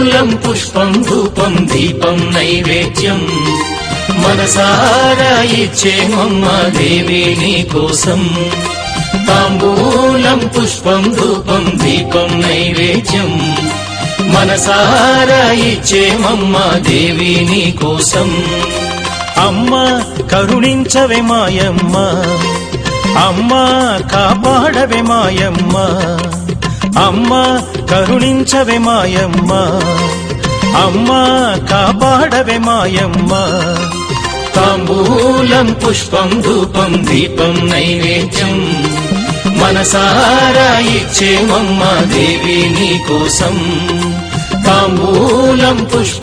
తాంబూలం పుష్పం ధూపం దీపం నైవేద్యం మనసారా ఇచ్చేమమ్మ దేవి నీ కోసం తాంబూలం పుష్పం ధూపం దీపం నైవేద్యం మనసారా ఇచ్చేమమ్మ దేవి నీ కోసం అమ్మ కరుణించవే మాయమ్మ అమ్మ కాపాడవే మాయమ్మ అమ్మ కరుణించవే మాయమ్మ అమ్మ కాపాడవే మాయమ్మ తాంబూలం పుష్పం ధూపం దీపం నైవేద్యం మనసారా ఇచ్చేమమ్మ దేవి నీ కోసం తాంబూలం పుష్పం